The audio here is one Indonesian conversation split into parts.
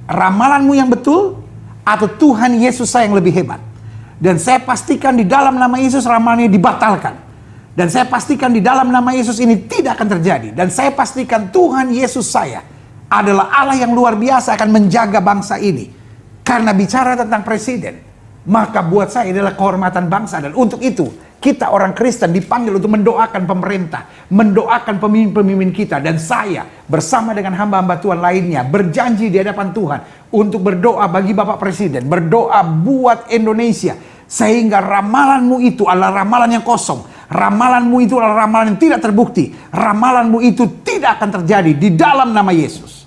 ramalanmu yang betul atau Tuhan Yesus saya yang lebih hebat. Dan saya pastikan di dalam nama Yesus ramalannya dibatalkan. Dan saya pastikan di dalam nama Yesus ini tidak akan terjadi. Dan saya pastikan Tuhan Yesus saya adalah Allah yang luar biasa akan menjaga bangsa ini. Karena bicara tentang presiden, maka buat saya adalah kehormatan bangsa. Dan untuk itu kita orang Kristen dipanggil untuk mendoakan pemerintah, mendoakan pemimpin-pemimpin kita. Dan saya bersama dengan hamba-hamba Tuhan lainnya berjanji di hadapan Tuhan untuk berdoa bagi Bapak Presiden, berdoa buat Indonesia, sehingga ramalanmu itu adalah ramalan yang kosong, ramalanmu itu adalah ramalan yang tidak terbukti, ramalanmu itu tidak akan terjadi di dalam nama Yesus.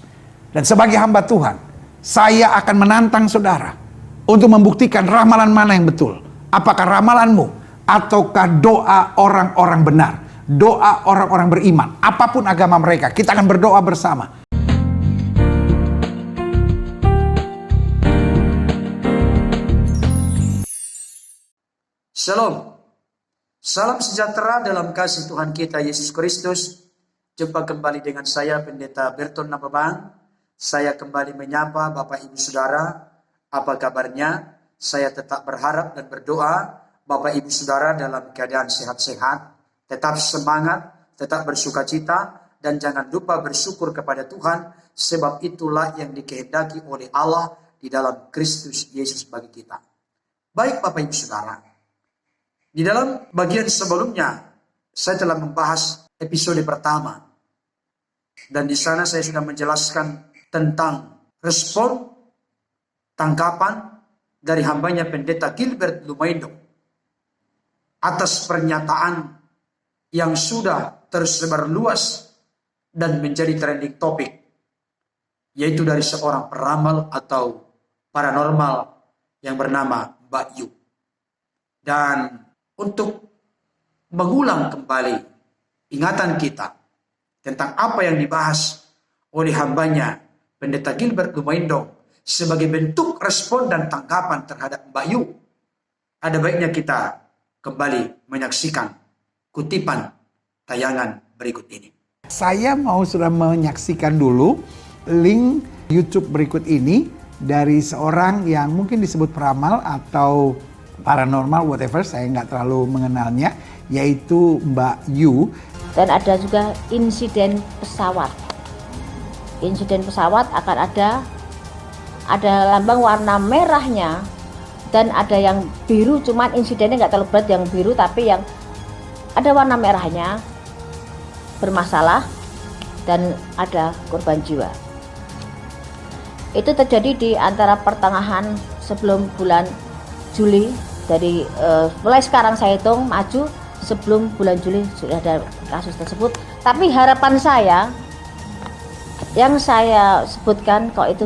Dan sebagai hamba Tuhan, saya akan menantang saudara untuk membuktikan ramalan mana yang betul. Apakah ramalanmu ataukah doa orang-orang benar, doa orang-orang beriman, apapun agama mereka. Kita akan berdoa bersama. Shalom. Salam sejahtera dalam kasih Tuhan kita Yesus Kristus. Jumpa kembali dengan saya Pendeta Berton Nababan. Saya kembali menyapa Bapak Ibu Saudara. Apa kabarnya? Saya tetap berharap dan berdoa Bapak Ibu Saudara dalam keadaan sehat-sehat, tetap semangat, tetap bersukacita, dan jangan lupa bersyukur kepada Tuhan, sebab itulah yang dikehendaki oleh Allah di dalam Kristus Yesus bagi kita. Baik Bapak Ibu Saudara, di dalam bagian sebelumnya saya telah membahas episode pertama, dan di sana saya sudah menjelaskan tentang respon tanggapan dari hambanya Pendeta Gilbert Lumaindo atas pernyataan yang sudah tersebar luas dan menjadi trending topik, yaitu dari seorang peramal atau paranormal yang bernama Mbak Yu. Dan untuk mengulang kembali ingatan kita tentang apa yang dibahas oleh hambanya Pendeta Gilbert Lumaindo sebagai bentuk respon dan tanggapan terhadap Mbak Yu, ada baiknya kita kembali menyaksikan kutipan tayangan berikut ini. Saya mau sudah menyaksikan dulu link YouTube berikut ini dari seorang yang mungkin disebut peramal atau paranormal, whatever, saya nggak terlalu mengenalnya, yaitu Mbak Yu. Dan ada juga insiden pesawat. Insiden pesawat akan ada lambang warna merahnya, dan ada yang biru, cuman insidennya nggak terlalu berat yang biru, tapi yang ada warna merahnya bermasalah dan ada korban jiwa. Itu terjadi di antara pertengahan sebelum bulan Juli. Dari mulai sekarang saya hitung maju, sebelum bulan Juli sudah ada kasus tersebut. Tapi harapan saya yang saya sebutkan, kalau itu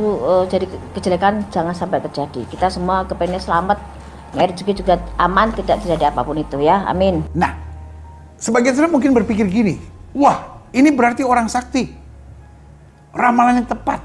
jadi kejelekan jangan sampai terjadi. Kita semua kepengen selamat, rezeki juga aman, tidak terjadi apapun itu ya. Amin. Nah, sebagian saudara mungkin berpikir gini, wah ini berarti orang sakti, ramalan yang tepat.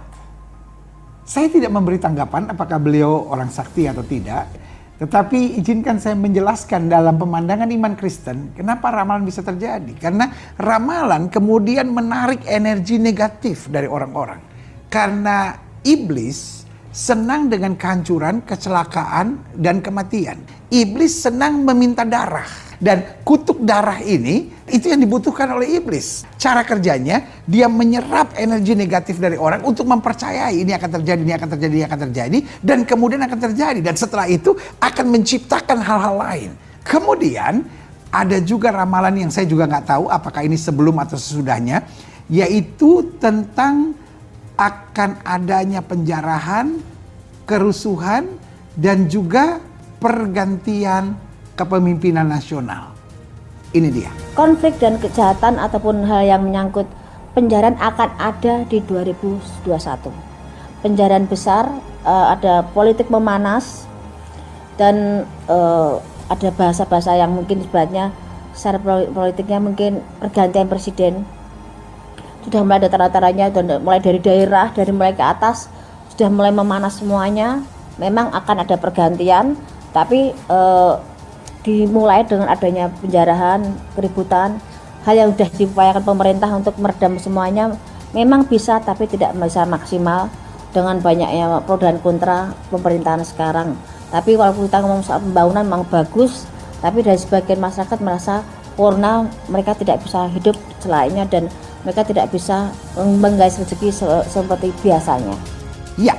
Saya tidak memberi tanggapan apakah beliau orang sakti atau tidak. Tetapi izinkan saya menjelaskan dalam pemandangan iman Kristen, kenapa ramalan bisa terjadi. Karena ramalan kemudian menarik energi negatif dari orang-orang. Karena iblis senang dengan kehancuran, kecelakaan, dan kematian. Iblis senang meminta darah. Dan kutuk darah ini, itu yang dibutuhkan oleh iblis. Cara kerjanya, dia menyerap energi negatif dari orang untuk mempercayai ini akan terjadi, ini akan terjadi, ini akan terjadi. Dan kemudian akan terjadi. Dan setelah itu akan menciptakan hal-hal lain. Kemudian ada juga ramalan yang saya juga nggak tahu apakah ini sebelum atau sesudahnya. Yaitu tentang akan adanya penjarahan, kerusuhan, dan juga pergantian kepemimpinan nasional. Ini dia. Konflik dan kejahatan ataupun hal yang menyangkut penjarahan akan ada di 2021. Penjarahan besar, ada politik memanas, dan ada bahasa-bahasa yang mungkin sebenarnya secara politiknya mungkin pergantian presiden. Sudah mulai ada tanda-tandanya, dan mulai dari daerah, dari mulai ke atas sudah mulai memanas semuanya. Memang akan ada pergantian, tapi dimulai dengan adanya penjarahan, keributan, hal yang sudah diupayakan pemerintah untuk meredam semuanya memang bisa, tapi tidak bisa maksimal. dengan banyaknya pro dan kontra pemerintahan sekarang. Tapi kalau kita ngomong soal pembangunan memang bagus, tapi dari sebagian masyarakat merasa karena mereka tidak bisa hidup selainnya dan mereka tidak bisa menggais rezeki seperti biasanya. Ya,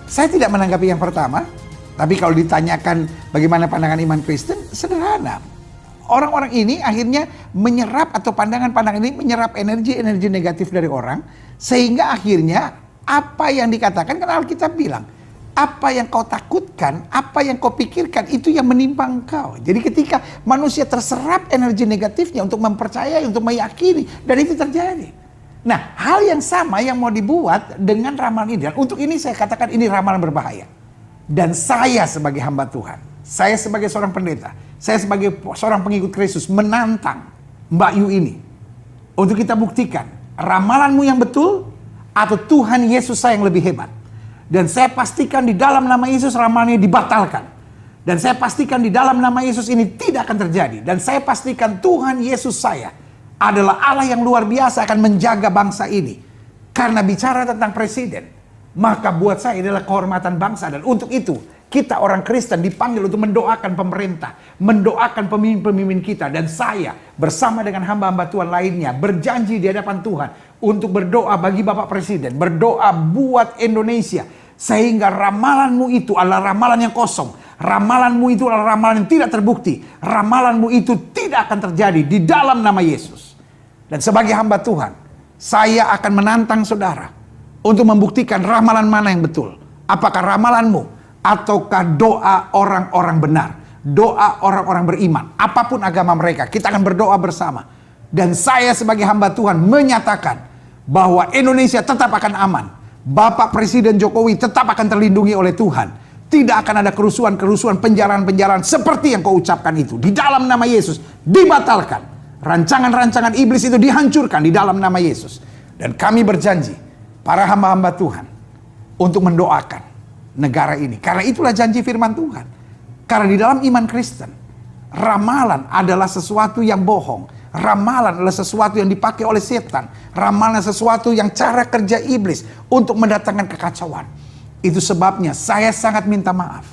saya tidak menanggapi yang pertama, tapi kalau ditanyakan bagaimana pandangan iman Kristen, sederhana. Orang-orang ini akhirnya menyerap atau pandangan-pandangan ini menyerap energi-energi negatif dari orang, sehingga akhirnya apa yang dikatakan, kan Alkitab bilang, apa yang kau takutkan, apa yang kau pikirkan, itu yang menimpa engkau. Jadi ketika manusia terserap energi negatifnya untuk mempercayai, untuk meyakini, dan itu terjadi. Nah, hal yang sama yang mau dibuat dengan ramalan ini. Dan untuk ini saya katakan ini ramalan berbahaya. Dan saya sebagai hamba Tuhan, saya sebagai seorang pendeta, saya sebagai seorang pengikut Kristus menantang Mbak Yu ini untuk kita buktikan ramalanmu yang betul atau Tuhan Yesus saya yang lebih hebat. Dan saya pastikan di dalam nama Yesus ramalannya dibatalkan. Dan saya pastikan di dalam nama Yesus ini tidak akan terjadi. Dan saya pastikan Tuhan Yesus saya adalah Allah yang luar biasa akan menjaga bangsa ini. Karena bicara tentang presiden, maka buat saya adalah kehormatan bangsa. Dan untuk itu kita orang Kristen dipanggil untuk mendoakan pemerintah, mendoakan pemimpin-pemimpin kita. Dan saya bersama dengan hamba-hamba Tuhan lainnya berjanji di hadapan Tuhan untuk berdoa bagi Bapak Presiden, berdoa buat Indonesia. Sehingga ramalanmu itu adalah ramalan yang kosong. Ramalanmu itu adalah ramalan yang tidak terbukti. Ramalanmu itu tidak akan terjadi di dalam nama Yesus. Dan sebagai hamba Tuhan, saya akan menantang saudara untuk membuktikan ramalan mana yang betul. Apakah ramalanmu ataukah doa orang-orang benar, doa orang-orang beriman, apapun agama mereka, kita akan berdoa bersama. Dan saya sebagai hamba Tuhan menyatakan bahwa Indonesia tetap akan aman. Bapak Presiden Jokowi tetap akan terlindungi oleh Tuhan. Tidak akan ada kerusuhan-kerusuhan, penjarahan-penjarahan seperti yang kau ucapkan itu. Di dalam nama Yesus dibatalkan. Rancangan-rancangan iblis itu dihancurkan di dalam nama Yesus. Dan kami berjanji, para hamba-hamba Tuhan, untuk mendoakan negara ini. Karena itulah janji firman Tuhan. Karena di dalam iman Kristen, ramalan adalah sesuatu yang bohong. Ramalan adalah sesuatu yang dipakai oleh setan. Ramalan adalah sesuatu yang cara kerja iblis untuk mendatangkan kekacauan. Itu sebabnya saya sangat minta maaf.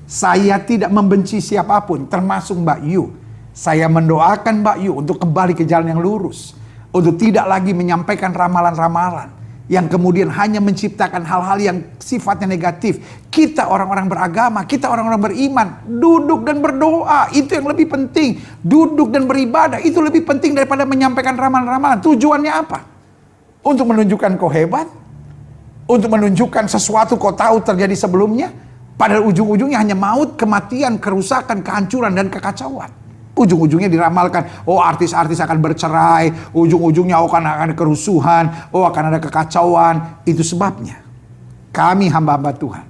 Saya tidak membenci siapapun, termasuk Mbak Yu. Saya mendoakan Mbak Yu untuk kembali ke jalan yang lurus. Untuk tidak lagi menyampaikan ramalan-ramalan yang kemudian hanya menciptakan hal-hal yang sifatnya negatif. Kita orang-orang beragama, kita orang-orang beriman, duduk dan berdoa, itu yang lebih penting. Duduk dan beribadah, itu lebih penting daripada menyampaikan ramalan-ramalan. Tujuannya apa? Untuk menunjukkan kau hebat? Untuk menunjukkan sesuatu kau tahu terjadi sebelumnya? Padahal ujung-ujungnya hanya maut, kematian, kerusakan, kehancuran, dan kekacauan. Ujung-ujungnya diramalkan, oh artis-artis akan bercerai, ujung-ujungnya akan ada kerusuhan, oh akan ada kekacauan. Itu sebabnya kami hamba-hamba Tuhan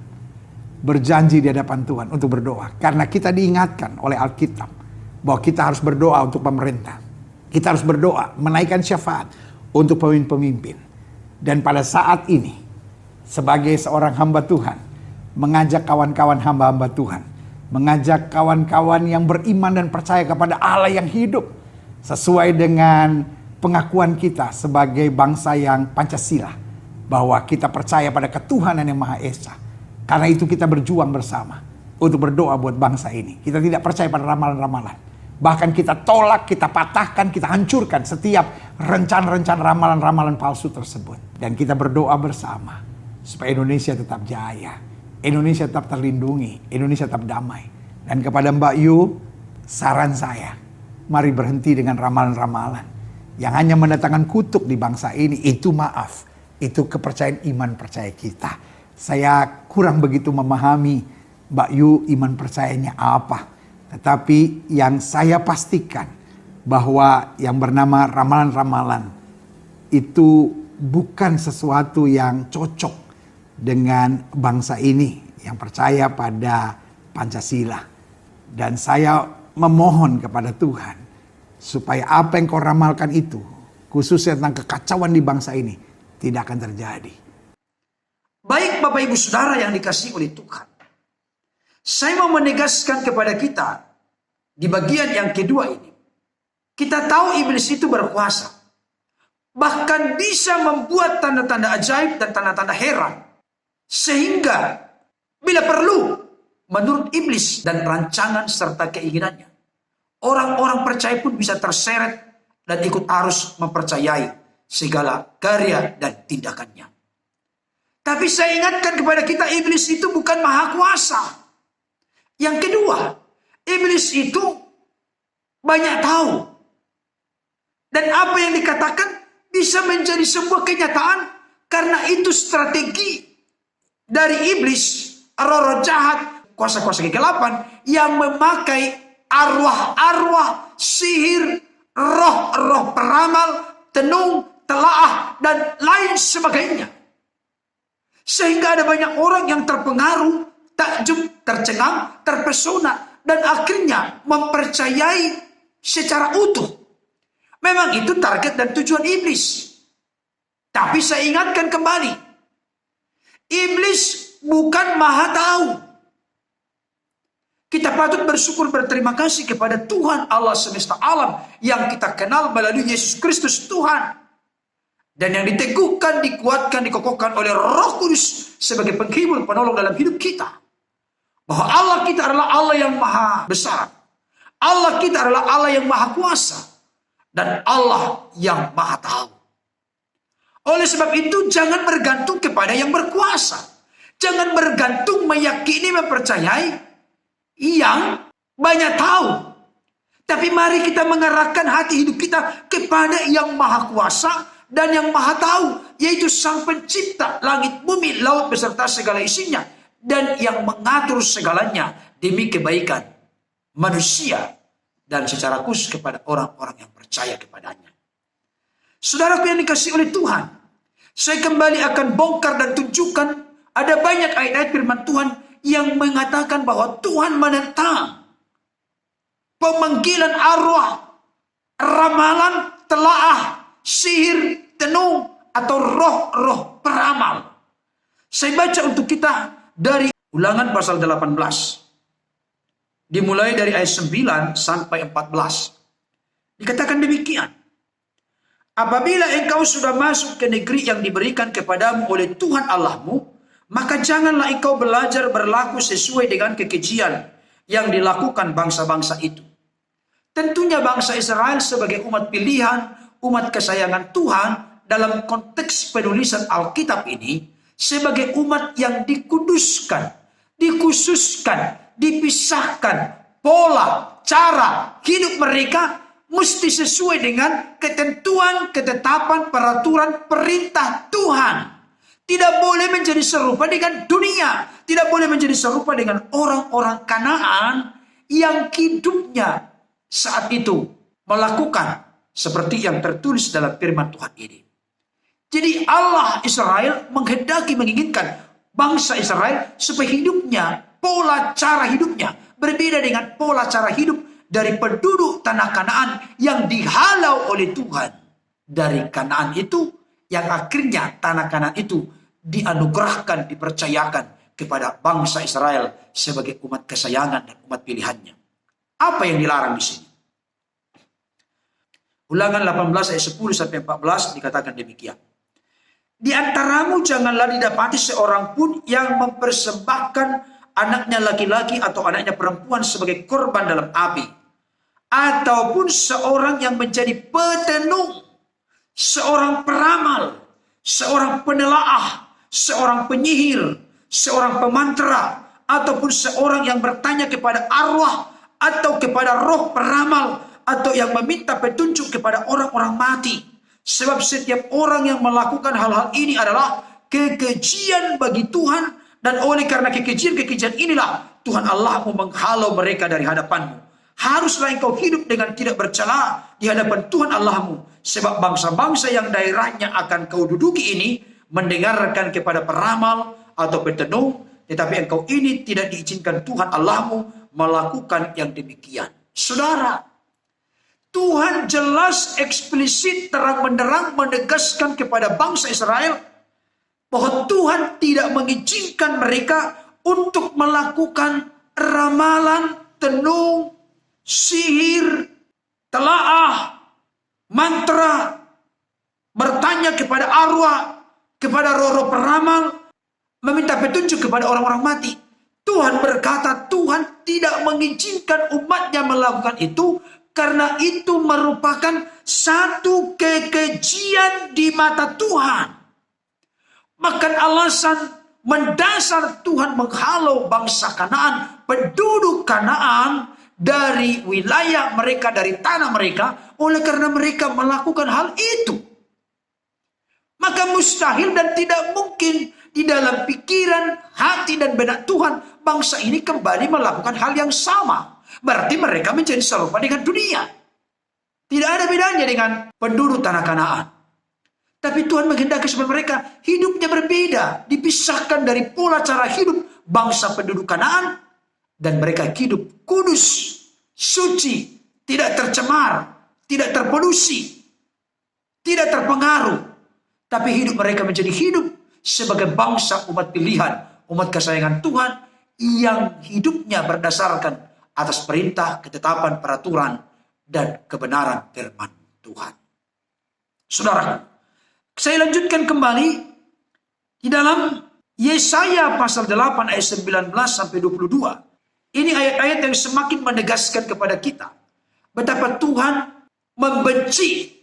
berjanji di hadapan Tuhan untuk berdoa. Karena kita diingatkan oleh Alkitab bahwa kita harus berdoa untuk pemerintah. Kita harus berdoa menaikkan syafaat untuk pemimpin-pemimpin. Dan pada saat ini sebagai seorang hamba Tuhan, mengajak kawan-kawan hamba-hamba Tuhan, mengajak kawan-kawan yang beriman dan percaya kepada Allah yang hidup sesuai dengan pengakuan kita sebagai bangsa yang Pancasila, bahwa kita percaya pada ketuhanan yang Maha Esa. Karena itu kita berjuang bersama untuk berdoa buat bangsa ini. Kita tidak percaya pada ramalan-ramalan. Bahkan kita tolak, kita patahkan, kita hancurkan setiap rencana-rencana ramalan-ramalan palsu tersebut. Dan kita berdoa bersama supaya Indonesia tetap jaya, Indonesia tetap terlindungi, Indonesia tetap damai. Dan kepada Mbak Yu, saran saya, mari berhenti dengan ramalan-ramalan yang hanya mendatangkan kutuk di bangsa ini. Itu maaf, itu kepercayaan iman percaya kita. Saya kurang begitu memahami Mbak Yu iman percayanya apa. Tetapi yang saya pastikan bahwa yang bernama ramalan-ramalan itu bukan sesuatu yang cocok dengan bangsa ini yang percaya pada Pancasila. Dan saya memohon kepada Tuhan supaya apa yang kau ramalkan itu, khususnya tentang kekacauan di bangsa ini, tidak akan terjadi. Baik Bapak Ibu Saudara yang dikasihi oleh Tuhan, saya mau menegaskan kepada kita di bagian yang kedua ini. Kita tahu iblis itu berkuasa. bahkan bisa membuat tanda-tanda ajaib dan tanda-tanda heran. Sehingga bila perlu, menurut iblis dan rancangan serta keinginannya, orang-orang percaya pun bisa terseret dan ikut arus mempercayai segala karya dan tindakannya. Tapi saya ingatkan kepada kita, iblis itu bukan maha kuasa. Yang kedua, iblis itu banyak tahu. Dan apa yang dikatakan bisa menjadi sebuah kenyataan karena itu strategi dari iblis, roh-roh jahat, kuasa-kuasa kegelapan yang memakai arwah-arwah, sihir, roh-roh peramal, tenung, telaah, dan lain sebagainya. Sehingga ada banyak orang yang terpengaruh, takjub, tercengang, terpesona, dan akhirnya mempercayai secara utuh. Memang itu target dan tujuan iblis. Tapi saya ingatkan kembali, iblis bukan maha tahu. Kita patut bersyukur, berterima kasih kepada Tuhan Allah semesta alam yang kita kenal melalui Yesus Kristus Tuhan. Dan yang diteguhkan, dikuatkan, dikokohkan oleh Roh Kudus sebagai penghibur, penolong dalam hidup kita. Bahwa Allah kita adalah Allah yang maha besar. Allah kita adalah Allah yang maha kuasa. Dan Allah yang maha tahu. Oleh sebab itu jangan bergantung kepada yang berkuasa. Jangan bergantung meyakini, mempercayai yang banyak tahu. Tapi mari kita mengarahkan hati hidup kita kepada yang maha kuasa dan yang maha tahu, yaitu Sang Pencipta langit, bumi, laut beserta segala isinya, dan yang mengatur segalanya demi kebaikan manusia dan secara khusus kepada orang-orang yang percaya kepadanya. Saudaraku yang dikasihi oleh Tuhan, saya kembali akan bongkar dan tunjukkan ada banyak ayat-ayat firman Tuhan yang mengatakan bahwa Tuhan menentang pemanggilan arwah, ramalan, telaah, sihir, tenung, atau roh-roh peramal. Saya baca untuk kita dari Ulangan pasal 18. Dimulai dari ayat 9 sampai 14. Dikatakan demikian. Apabila engkau sudah masuk ke negeri yang diberikan kepadamu oleh Tuhan Allahmu, maka janganlah engkau belajar berlaku sesuai dengan kekejian yang dilakukan bangsa-bangsa itu. Tentunya bangsa Israel sebagai umat pilihan, umat kesayangan Tuhan dalam konteks penulisan Alkitab ini, sebagai umat yang dikuduskan, dikhususkan, dipisahkan, pola, cara hidup mereka mesti sesuai dengan ketentuan, ketetapan, peraturan, perintah Tuhan. Tidak boleh menjadi serupa dengan dunia. Tidak boleh menjadi serupa dengan orang-orang Kanaan yang hidupnya saat itu melakukan seperti yang tertulis dalam firman Tuhan ini. Jadi Allah Israel menghendaki, menginginkan bangsa Israel supaya hidupnya, pola cara hidupnya berbeda dengan pola cara hidup dari penduduk tanah Kanaan yang dihalau oleh Tuhan dari Kanaan itu, yang akhirnya tanah Kanaan itu dianugerahkan, dipercayakan kepada bangsa Israel sebagai umat kesayangan dan umat pilihannya. Apa yang dilarang di sini? Ulangan 18 ayat 10 sampai 14 dikatakan demikian. Di antaramu janganlah didapati seorang pun yang mempersembahkan anaknya laki-laki atau anaknya perempuan sebagai korban dalam api, ataupun seorang yang menjadi petenung, seorang peramal, seorang penelaah, seorang penyihir, seorang pemantra, ataupun seorang yang bertanya kepada arwah atau kepada roh peramal, atau yang meminta petunjuk kepada orang-orang mati. Sebab setiap orang yang melakukan hal-hal ini adalah kekejian bagi Tuhan, dan oleh karena kekejian-kekejian inilah Tuhan Allahmu menghalau mereka dari hadapanmu. Haruslah engkau hidup dengan tidak bercela di hadapan Tuhan Allahmu, sebab bangsa-bangsa yang daerahnya akan kau duduki ini mendengarkan kepada peramal atau petenung, tetapi engkau ini tidak diizinkan Tuhan Allahmu melakukan yang demikian. Saudara, Tuhan jelas, eksplisit, terang-benderang menegaskan kepada bangsa Israel bahwa Tuhan tidak mengizinkan mereka untuk melakukan ramalan, tenung, sihir, telaah, mantra, bertanya kepada arwah, kepada roh-roh peramal, meminta petunjuk kepada orang-orang mati. Tuhan berkata, Tuhan tidak mengizinkan umatnya melakukan itu, karena itu merupakan satu kekejian di mata Tuhan. Bahkan alasan mendasar Tuhan menghalau bangsa Kanaan, penduduk Kanaan, dari wilayah mereka, dari tanah mereka, oleh karena mereka melakukan hal itu. Maka mustahil dan tidak mungkin di dalam pikiran, hati, dan benak Tuhan, bangsa ini kembali melakukan hal yang sama. Berarti mereka menjadi serupa dengan dunia. Tidak ada bedanya dengan penduduk tanah Kanaan. Tapi Tuhan menghendaki supaya mereka hidupnya berbeda, dipisahkan dari pola cara hidup bangsa penduduk Kanaan, dan mereka hidup kudus, suci, tidak tercemar, tidak terpolusi, tidak terpengaruh. Tapi hidup mereka menjadi hidup sebagai bangsa umat pilihan, umat kesayangan Tuhan, yang hidupnya berdasarkan atas perintah, ketetapan, peraturan, dan kebenaran firman Tuhan. Saudaraku, saya lanjutkan kembali di dalam Yesaya pasal 8 ayat 19 sampai 22. Ini ayat-ayat yang semakin menegaskan kepada kita betapa Tuhan membenci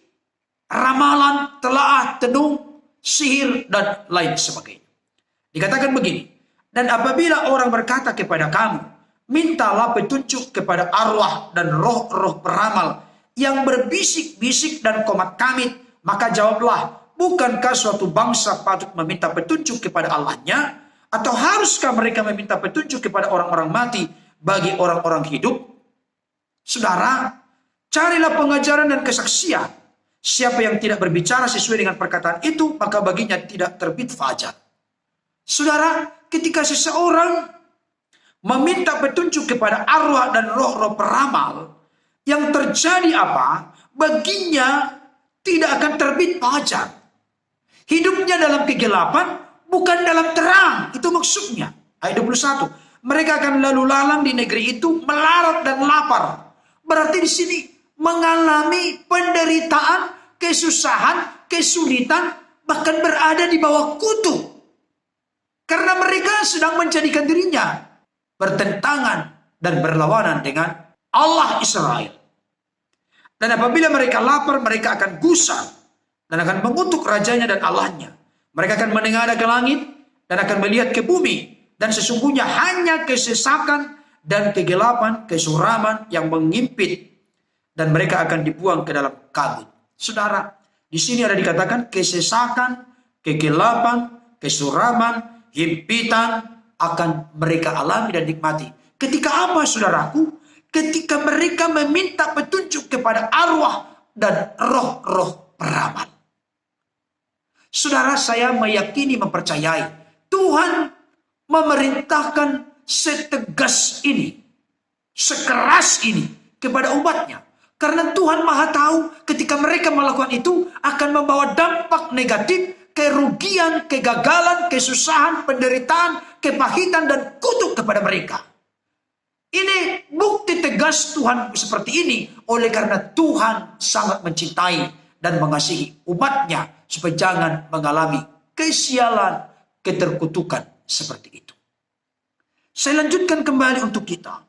ramalan, telaah, tenung, sihir, dan lain sebagainya. Dikatakan begini, dan apabila orang berkata kepada kamu, mintalah petunjuk kepada arwah dan roh-roh peramal yang berbisik-bisik dan komat kamit, maka jawablah, bukankah suatu bangsa patut meminta petunjuk kepada Allahnya? Atau haruskah mereka meminta petunjuk kepada orang-orang mati bagi orang-orang hidup? Saudara, carilah pengajaran dan kesaksian. Siapa yang tidak berbicara sesuai dengan perkataan itu, maka baginya tidak terbit fajar. Saudara, ketika seseorang meminta petunjuk kepada arwah dan roh-roh peramal, yang terjadi apa? Baginya tidak akan terbit fajar. Hidupnya dalam kegelapan, bukan dalam terang. Itu maksudnya. Ayat 21. Mereka akan lalu lalang di negeri itu, melarat dan lapar. Berarti di sini mengalami penderitaan, kesusahan, kesulitan, bahkan berada di bawah kutu. Karena mereka sedang menjadikan dirinya bertentangan dan berlawanan dengan Allah Israel. Dan apabila mereka lapar, mereka akan gusar dan akan mengutuk rajanya dan Allahnya. Mereka akan menengadah ke langit dan akan melihat ke bumi. Dan sesungguhnya hanya kesesakan dan kegelapan, kesuraman yang mengimpit. Dan mereka akan dibuang ke dalam kabut. Saudara, di sini ada dikatakan kesesakan, kegelapan, kesuraman, himpitan akan mereka alami dan nikmati. Ketika apa, saudaraku? Ketika mereka meminta petunjuk kepada arwah dan roh-roh peramal. Saudara, saya meyakini, mempercayai Tuhan memerintahkan setegas ini, sekeras ini kepada umatnya. Karena Tuhan Maha tahu ketika mereka melakukan itu akan membawa dampak negatif, kerugian, kegagalan, kesusahan, penderitaan, kepahitan, dan kutuk kepada mereka. Ini bukti tegas Tuhan seperti ini oleh karena Tuhan sangat mencintai dan mengasihi umatnya supaya jangan mengalami kesialan, keterkutukan seperti itu. Saya lanjutkan kembali untuk kita.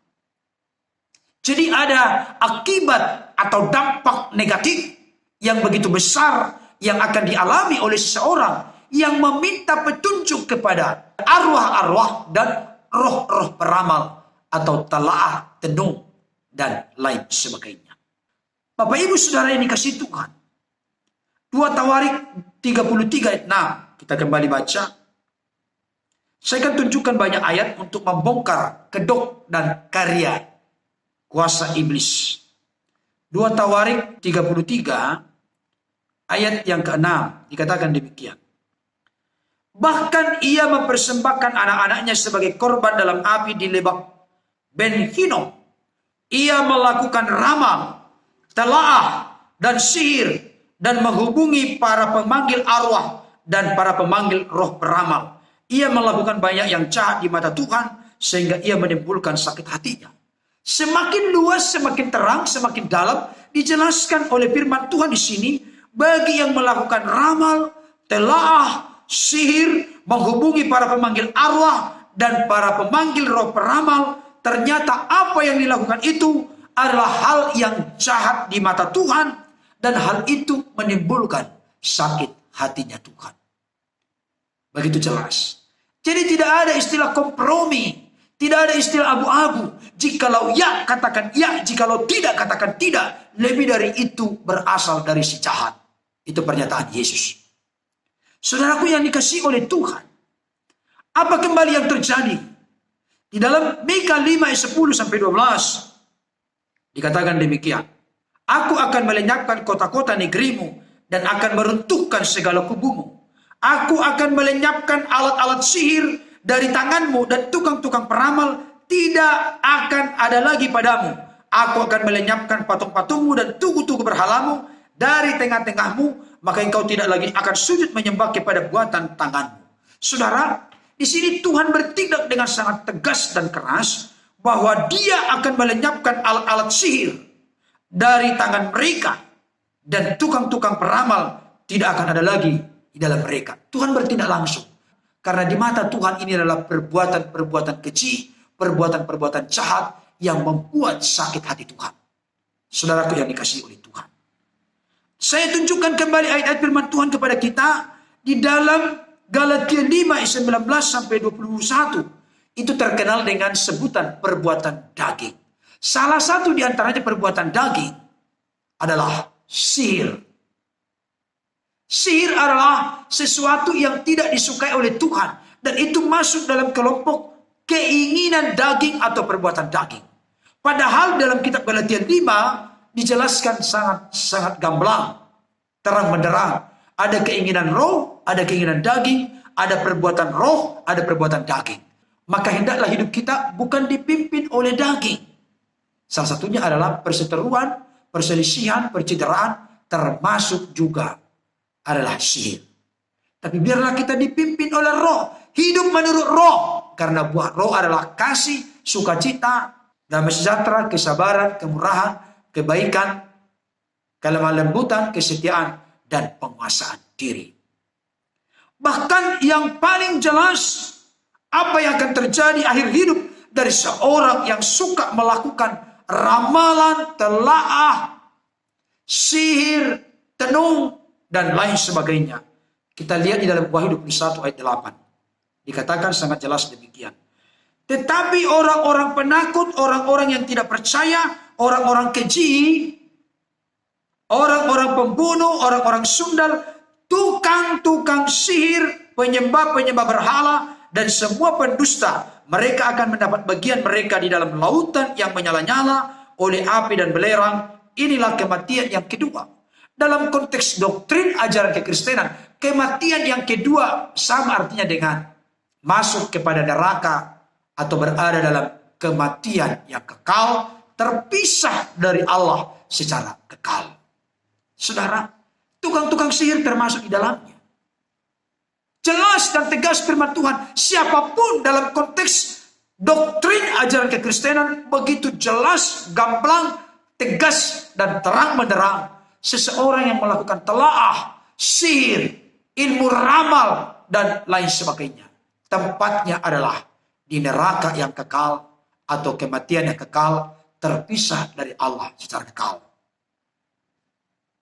Jadi ada akibat atau dampak negatif yang begitu besar yang akan dialami oleh seseorang yang meminta petunjuk kepada arwah-arwah dan roh-roh peramal atau telaah, tenung, dan lain sebagainya. Bapak Ibu Saudara ini kasih Tuhan. 2 Tawarik 33 ayat 6. Kita kembali baca. Saya akan tunjukkan banyak ayat untuk membongkar kedok dan karya kuasa iblis. 2 Tawarik 33 ayat yang ke-6 dikatakan demikian. Bahkan ia mempersembahkan anak-anaknya sebagai korban dalam api di lebak Ben Hinnom. Ia melakukan ramal, telaah, dan sihir, dan menghubungi para pemanggil arwah dan para pemanggil roh peramal. Ia melakukan banyak yang jahat di mata Tuhan, sehingga ia menimbulkan sakit hatinya. Semakin luas, semakin terang, semakin dalam dijelaskan oleh firman Tuhan di sini bagi yang melakukan ramal, telaah, sihir, menghubungi para pemanggil arwah dan para pemanggil roh peramal, ternyata apa yang dilakukan itu adalah hal yang jahat di mata Tuhan, dan hal itu menimbulkan sakit hatinya Tuhan. Begitu jelas. Jadi tidak ada istilah kompromi, tidak ada istilah abu-abu. Jikalau ya, katakan ya, jikalau tidak, katakan tidak. Lebih dari itu berasal dari si jahat. Itu pernyataan Yesus. Saudaraku yang dikasihi oleh Tuhan, apa kembali yang terjadi? Di dalam Mika 5 ayat 10 sampai 12 dikatakan demikian. Aku akan melenyapkan kota-kota negerimu dan akan meruntuhkan segala kubumu. Aku akan melenyapkan alat-alat sihir dari tanganmu, dan tukang-tukang peramal tidak akan ada lagi padamu. Aku akan melenyapkan patung-patungmu dan tugu-tugu berhalamu dari tengah-tengahmu, maka engkau tidak lagi akan sujud menyembah kepada buatan tanganmu. Saudara, di sini Tuhan bertindak dengan sangat tegas dan keras bahwa Dia akan melenyapkan alat-alat sihir dari tangan mereka, dan tukang-tukang peramal tidak akan ada lagi di dalam mereka. Tuhan bertindak langsung. Karena di mata Tuhan ini adalah perbuatan-perbuatan keji, perbuatan-perbuatan jahat yang membuat sakit hati Tuhan. Saudaraku yang dikasihi oleh Tuhan, saya tunjukkan kembali ayat-ayat firman Tuhan kepada kita di dalam Galatia 5 ayat 19 sampai 21. Itu terkenal dengan sebutan perbuatan daging. Salah satu di antaranya perbuatan daging adalah sihir. Sihir adalah sesuatu yang tidak disukai oleh Tuhan, dan itu masuk dalam kelompok keinginan daging atau perbuatan daging. Padahal dalam kitab Galatia 5 dijelaskan sangat gamblang, terang benderang. Ada keinginan roh, ada keinginan daging, ada perbuatan roh, ada perbuatan daging. Maka hendaklah hidup kita bukan dipimpin oleh daging. Salah satunya adalah perseteruan, perselisihan, percideraan, termasuk juga adalah sihir. Tapi biarlah kita dipimpin oleh roh, hidup menurut roh, karena buah roh adalah kasih, sukacita, damai sejahtera, kesabaran, kemurahan, kebaikan, kelemah lembutan, kesetiaan, dan penguasaan diri. Bahkan yang paling jelas, apa yang akan terjadi akhir hidup dari seorang yang suka melakukan ramalan, telaah, sihir, tenung, dan lain sebagainya. Kita lihat di dalam Wahyu 21 ayat 8. Dikatakan sangat jelas demikian. Tetapi orang-orang penakut, orang-orang yang tidak percaya, orang-orang keji, orang-orang pembunuh, orang-orang sundal, tukang-tukang sihir, penyembah-penyembah berhala, dan semua pendusta, mereka akan mendapat bagian mereka di dalam lautan yang menyala-nyala oleh api dan belerang. Inilah kematian yang kedua. Dalam konteks doktrin ajaran kekristenan, kematian yang kedua sama artinya dengan masuk kepada neraka atau berada dalam kematian yang kekal, terpisah dari Allah secara kekal. Saudara, tukang-tukang sihir termasuk di dalamnya. Jelas dan tegas firman Tuhan, siapapun dalam konteks doktrin ajaran kekristenan begitu jelas, gamblang, tegas, dan terang benderang. Seseorang yang melakukan telaah, sihir, ilmu ramal, dan lain sebagainya, tempatnya adalah di neraka yang kekal atau kematian yang kekal, terpisah dari Allah secara kekal.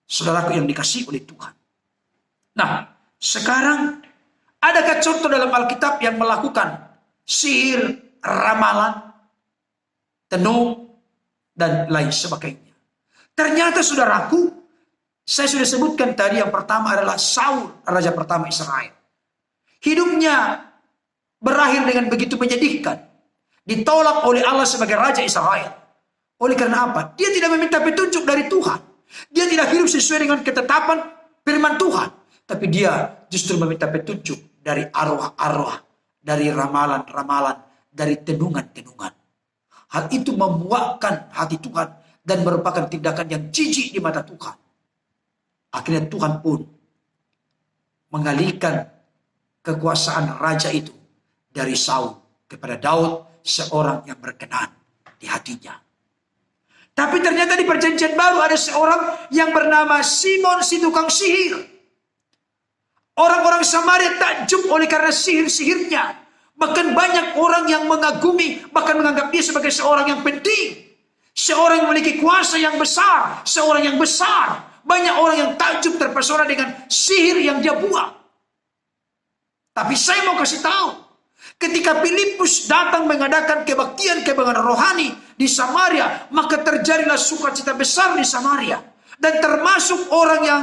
Saudaraku yang dikasihi oleh Tuhan. Nah, sekarang adakah contoh dalam Alkitab yang melakukan sihir, ramalan, tenung, dan lain sebagainya? Ternyata saudaraku, saya sudah sebutkan tadi yang pertama adalah Saul, raja pertama Israel. Hidupnya berakhir dengan begitu menyedihkan. Ditolak oleh Allah sebagai raja Israel. Oleh karena apa? Dia tidak meminta petunjuk dari Tuhan. Dia tidak hidup sesuai dengan ketetapan firman Tuhan. Tapi dia justru meminta petunjuk dari arwah-arwah, dari ramalan-ramalan, dari tenungan-tenungan. Hal itu membuakkan hati Tuhan dan merupakan tindakan yang jijik di mata Tuhan. Akhirnya Tuhan pun mengalihkan kekuasaan raja itu dari Saul kepada Daud, seorang yang berkenan di hatinya. Tapi ternyata di perjanjian baru ada seorang yang bernama Simon si tukang sihir. Orang-orang Samaria takjub oleh karena sihir-sihirnya. Bahkan banyak orang yang mengagumi, bahkan menganggap dia sebagai seorang yang penting. Seorang yang memiliki kuasa yang besar. Seorang yang besar. Banyak orang yang takjub terpesona dengan sihir yang dia buat. Tapi saya mau kasih tahu. Ketika Filipus datang mengadakan kebaktian rohani di Samaria, maka terjadilah sukacita besar di Samaria. Dan termasuk orang yang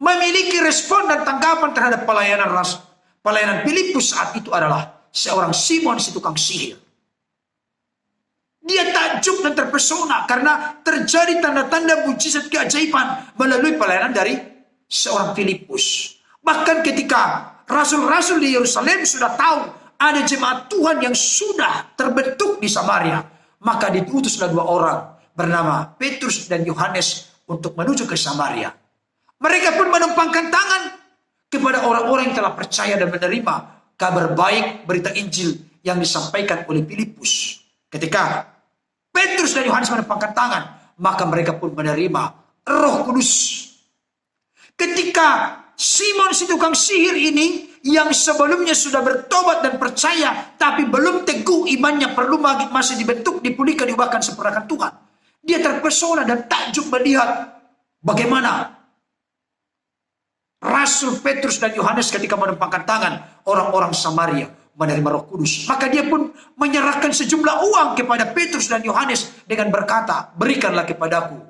memiliki respon dan tanggapan terhadap pelayanan Filipus saat itu adalah seorang Simon si tukang sihir. Dia takjub dan terpesona karena terjadi tanda-tanda mujizat keajaiban melalui pelayanan dari seorang Filipus. Bahkan ketika rasul-rasul di Yerusalem sudah tahu ada jemaat Tuhan yang sudah terbentuk di Samaria, maka diutuslah 2 orang bernama Petrus dan Yohanes untuk menuju ke Samaria. Mereka pun menumpangkan tangan kepada orang-orang yang telah percaya dan menerima kabar baik berita Injil yang disampaikan oleh Filipus. Ketika Petrus dan Yohanes menumpangkan tangan, maka mereka pun menerima Roh Kudus. Ketika Simon si tukang sihir ini yang sebelumnya sudah bertobat dan percaya, tapi belum teguh imannya, perlu masih dibentuk, dipulihkan, diubahkan, sempurnakan Tuhan. Dia terpesona dan takjub melihat bagaimana Rasul Petrus dan Yohanes ketika menumpangkan tangan orang-orang Samaria menerima Roh Kudus. Maka dia pun menyerahkan sejumlah uang kepada Petrus dan Yohanes dengan berkata, berikanlah kepadaku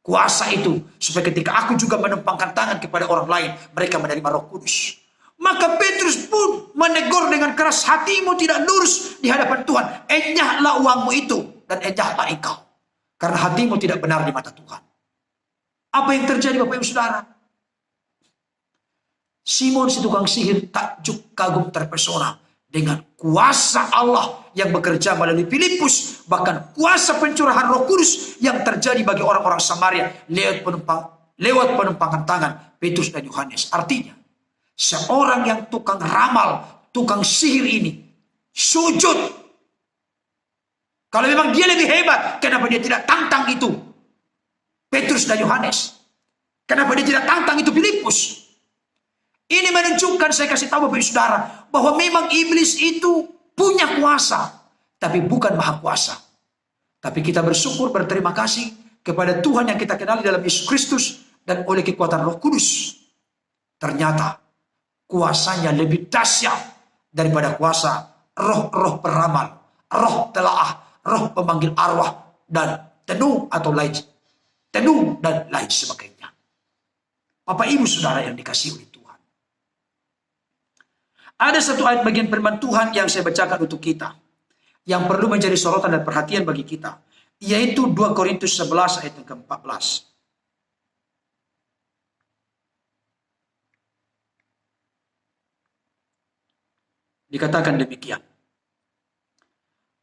kuasa itu, supaya ketika aku juga menumpangkan tangan kepada orang lain, mereka menerima Roh Kudus. Maka Petrus pun menegur dengan keras, hatimu tidak lurus di hadapan Tuhan. Enyahlah uangmu itu dan enyahlah engkau, karena hatimu tidak benar di mata Tuhan. Apa yang terjadi Bapak Ibu Saudara? Simon si tukang sihir takjub, kagum, terpesona dengan kuasa Allah yang bekerja melalui Filipus, bahkan kuasa pencurahan Roh Kudus yang terjadi bagi orang-orang Samaria lewat penumpangan tangan Petrus dan Yohanes. Artinya, seorang yang tukang ramal, tukang sihir ini sujud. Kalau memang dia lebih hebat, kenapa dia tidak tantang itu Petrus dan Yohanes? Kenapa dia tidak tantang itu Filipus? Ini menunjukkan, saya kasih tahu Bapak Ibu Saudara, bahwa memang iblis itu punya kuasa, tapi bukan maha kuasa. Tapi kita bersyukur, berterima kasih kepada Tuhan yang kita kenali dalam Yesus Kristus, dan oleh kekuatan Roh Kudus, ternyata kuasanya lebih dahsyat daripada kuasa roh-roh peramal, roh telaah, roh pemanggil arwah, dan tenung dan lain sebagainya. Bapak Ibu Saudara yang dikasihi oleh Tuhan, ada satu ayat bagian firman Tuhan yang saya bacakan untuk kita, yang perlu menjadi sorotan dan perhatian bagi kita, yaitu 2 Korintus 11 ayat yang ke-14. Dikatakan demikian.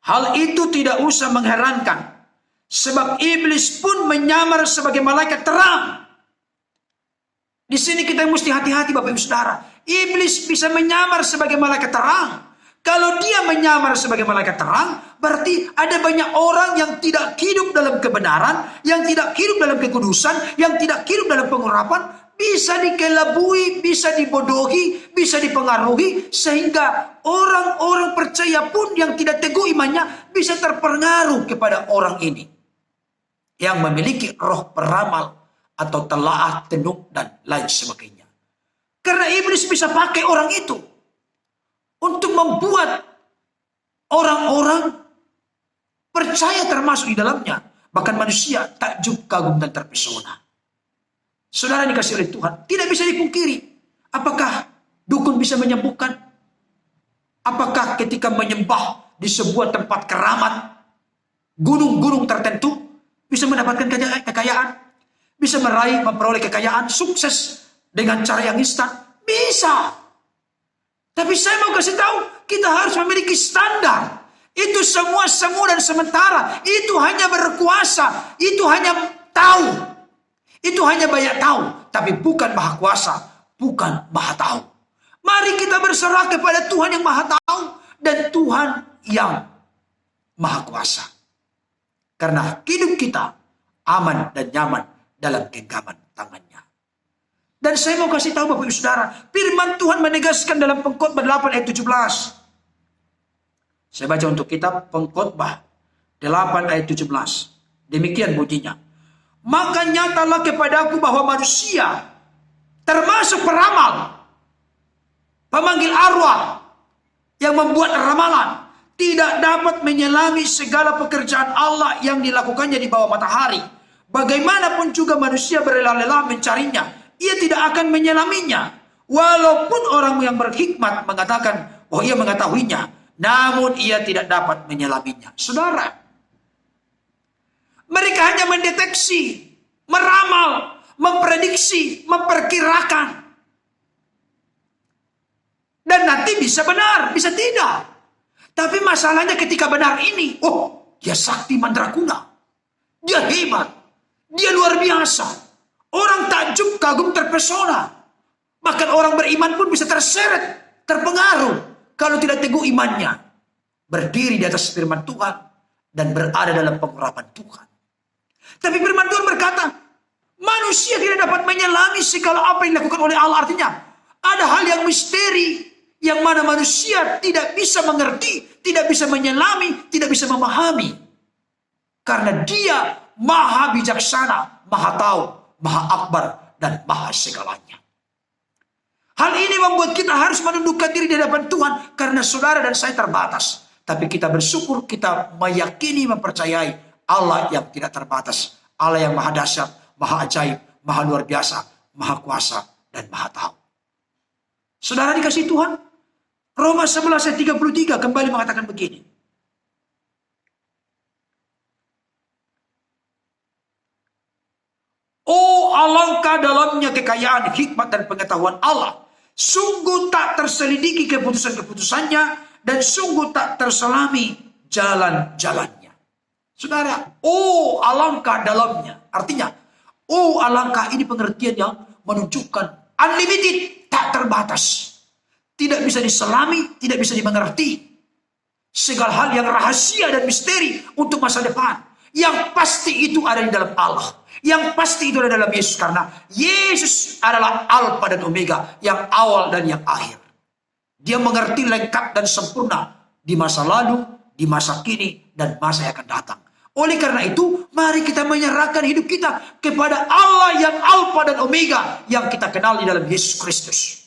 Hal itu tidak usah mengherankan, sebab iblis pun menyamar sebagai malaikat terang. Di sini kita mesti hati-hati Bapak Ibu Saudara. Iblis bisa menyamar sebagai malaikat terang. Kalau dia menyamar sebagai malaikat terang, berarti ada banyak orang yang tidak hidup dalam kebenaran, yang tidak hidup dalam kekudusan, yang tidak hidup dalam pengurapan, bisa dikelabui, bisa dibodohi, bisa dipengaruhi, sehingga orang-orang percaya pun yang tidak teguh imannya bisa terpengaruh kepada orang ini yang memiliki roh peramal atau telaah, tenung, dan lain sebagainya. Karena iblis bisa pakai orang itu untuk membuat orang-orang percaya termasuk di dalamnya. Bahkan manusia takjub, kagum, dan terpesona. Saudara dikasih oleh Tuhan, tidak bisa dipungkiri. Apakah dukun bisa menyembuhkan? Apakah ketika menyembah di sebuah tempat keramat, gunung-gunung tertentu, bisa mendapatkan kekayaan? Bisa memperoleh kekayaan, sukses dengan cara yang instan? Bisa. Tapi saya mau kasih tahu, kita harus memiliki standar. Itu semua semu dan sementara. Itu hanya berkuasa. Itu hanya tahu. Itu hanya banyak tahu. Tapi bukan maha kuasa. Bukan maha tahu. Mari kita berserah kepada Tuhan yang Maha Tahu dan Tuhan yang Maha Kuasa. Karena hidup kita aman dan nyaman dalam genggaman tangannya. Dan saya mau kasih tahu Bapak Ibu Saudara, firman Tuhan menegaskan dalam Pengkhotbah 8 ayat 17. Saya baca untuk kitab Pengkhotbah 8 ayat 17. Demikian bunyinya. Maka nyatalah kepadaku bahwa manusia, termasuk peramal, pemanggil arwah, yang membuat ramalan, tidak dapat menyelami segala pekerjaan Allah yang dilakukannya di bawah matahari. Bagaimanapun juga manusia berlelah-lelah mencarinya, ia tidak akan menyelaminya. Walaupun orang yang berhikmat mengatakan, oh ia mengetahuinya, namun ia tidak dapat menyelaminya. Saudara, mereka hanya mendeteksi, meramal, memprediksi, memperkirakan. Dan nanti bisa benar, bisa tidak. Tapi masalahnya ketika benar ini, oh dia sakti mandraguna, dia hebat, dia luar biasa. Orang takjub, kagum, terpesona. Bahkan orang beriman pun bisa terseret, terpengaruh kalau tidak teguh imannya. Berdiri di atas firman Tuhan dan berada dalam pengurapan Tuhan. Tapi firman Tuhan berkata, manusia tidak dapat menyelami segala apa yang dilakukan oleh Allah. Artinya, ada hal yang misteri yang mana manusia tidak bisa mengerti, tidak bisa menyelami, tidak bisa memahami. Karena dia maha bijaksana, maha tahu, maha akbar, dan maha segalanya. Hal ini membuat kita harus menundukkan diri di hadapan Tuhan. Karena saudara dan saya terbatas. Tapi kita bersyukur, kita meyakini, mempercayai Allah yang tidak terbatas. Allah yang maha dahsyat, maha ajaib, maha luar biasa, maha kuasa, dan maha tahu. Saudara dikasih Tuhan, Roma 11 ayat 33 kembali mengatakan begini. Oh alangkah dalamnya kekayaan, hikmat, dan pengetahuan Allah. Sungguh tak terselidiki keputusan-keputusannya, dan sungguh tak terselami jalan-jalannya. Saudara, oh alangkah dalamnya. Artinya, oh alangkah ini pengertian yang menunjukkan unlimited, tak terbatas. Tidak bisa diselami, tidak bisa dimengerti. Segala hal yang rahasia dan misteri untuk masa depan. Yang pasti itu ada di dalam Allah. Yang pasti itu ada dalam Yesus. Karena Yesus adalah Alfa dan Omega. Yang awal dan yang akhir. Dia mengerti lengkap dan sempurna. Di masa lalu, di masa kini, dan masa yang akan datang. Oleh karena itu, mari kita menyerahkan hidup kita kepada Allah yang Alfa dan Omega. Yang kita kenal di dalam Yesus Kristus.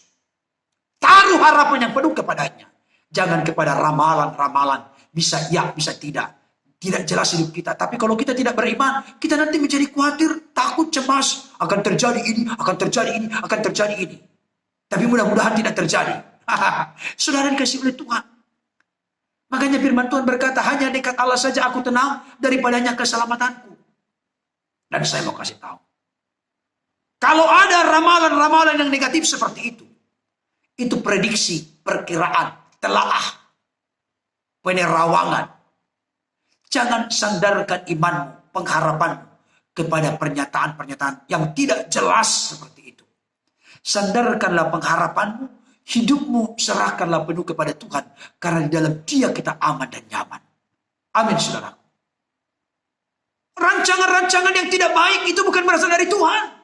Taruh harapan yang penuh kepadanya. Jangan kepada ramalan-ramalan. Bisa ya, bisa tidak. Tidak jelas hidup kita. Tapi kalau kita tidak beriman, kita nanti menjadi khawatir, takut, cemas. Akan terjadi ini, akan terjadi ini, akan terjadi ini. Tapi mudah-mudahan tidak terjadi. Saudara dikasih oleh Tuhan. Makanya firman Tuhan berkata, hanya dekat Allah saja aku tenang, daripadanya keselamatanku. Dan saya mau kasih tahu. Kalau ada ramalan-ramalan yang negatif seperti itu prediksi, perkiraan, telaah, penerawangan. Jangan sandarkan imanmu, pengharapanmu kepada pernyataan-pernyataan yang tidak jelas seperti itu. Sandarkanlah pengharapanmu, hidupmu serahkanlah penuh kepada Tuhan. Karena di dalam Dia kita aman dan nyaman. Amin, saudara. Rancangan-rancangan yang tidak baik itu bukan berasal dari Tuhan.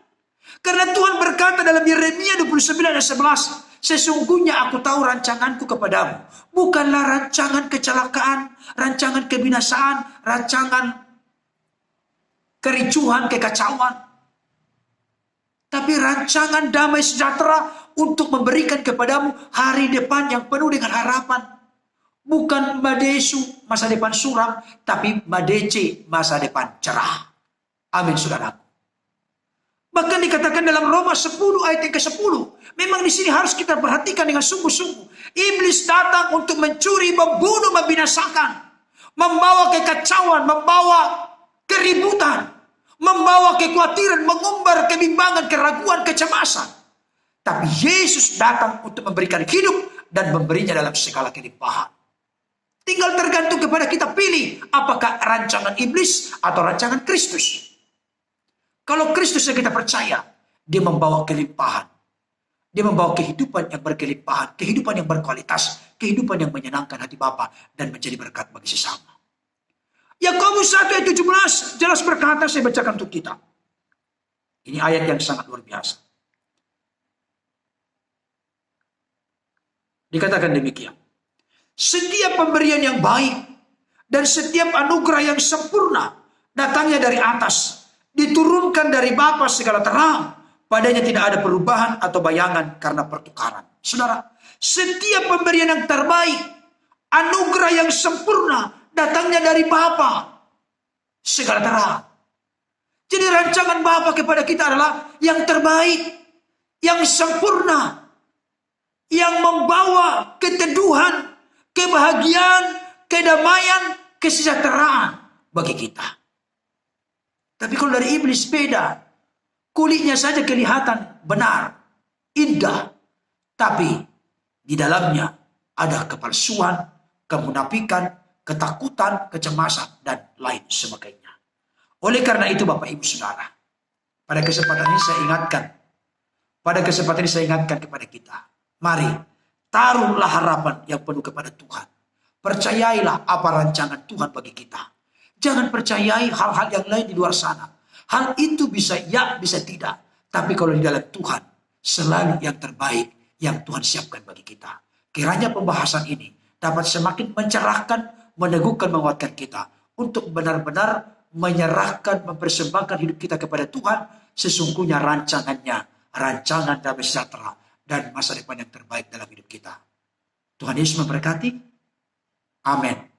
Karena Tuhan berkata dalam Yeremia 29 ayat 11, sesungguhnya aku tahu rancanganku kepadamu. Bukanlah rancangan kecelakaan, rancangan kebinasaan, rancangan kericuhan, kekacauan. Tapi rancangan damai sejahtera untuk memberikan kepadamu hari depan yang penuh dengan harapan. Bukan madesu, masa depan suram, tapi madece, masa depan cerah. Amin, saudara. Bahkan dikatakan dalam Roma 10 ayat yang ke-10. Memang di sini harus kita perhatikan dengan sungguh-sungguh. Iblis datang untuk mencuri, membunuh, membinasakan. Membawa kekacauan, membawa keributan. Membawa kekhawatiran, mengumbar kebimbangan, keraguan, kecemasan. Tapi Yesus datang untuk memberikan hidup dan memberinya dalam segala kelimpahan. Tinggal tergantung kepada kita pilih apakah rancangan iblis atau rancangan Kristus. Kalau Kristus yang kita percaya, dia membawa kelimpahan. Dia membawa kehidupan yang berkelimpahan, kehidupan yang berkualitas, kehidupan yang menyenangkan hati Bapa dan menjadi berkat bagi sesama. Yakobus 1 ayat 17 jelas berkata, saya bacakan untuk kita. Ini ayat yang sangat luar biasa. Dikatakan demikian. Setiap pemberian yang baik dan setiap anugerah yang sempurna datangnya dari atas, diturunkan dari Bapa segala terang. Padanya tidak ada perubahan atau bayangan karena pertukaran. Saudara, setiap pemberian yang terbaik, anugerah yang sempurna, datangnya dari Bapa segala terang. Jadi rancangan Bapa kepada kita adalah yang terbaik, yang sempurna, yang membawa keteduhan, kebahagiaan, kedamaian, kesejahteraan bagi kita. Tapi kalau dari iblis beda. Kulitnya saja kelihatan benar, indah. Tapi di dalamnya ada kepalsuan, kemunafikan, ketakutan, kecemasan, dan lain sebagainya. Oleh karena itu Bapak Ibu Saudara, pada kesempatan ini saya ingatkan kepada kita. Mari, taruhlah harapan yang penuh kepada Tuhan. Percayailah apa rancangan Tuhan bagi kita. Jangan percayai hal-hal yang lain di luar sana. Hal itu bisa ya, bisa tidak. Tapi kalau di dalam Tuhan, selalu yang terbaik yang Tuhan siapkan bagi kita. Kiranya pembahasan ini dapat semakin mencerahkan, meneguhkan, menguatkan kita. Untuk benar-benar menyerahkan, mempersembahkan hidup kita kepada Tuhan. Sesungguhnya rancangannya, rancangan damai sejahtera dan masa depan yang terbaik dalam hidup kita. Tuhan Yesus memberkati. Amin.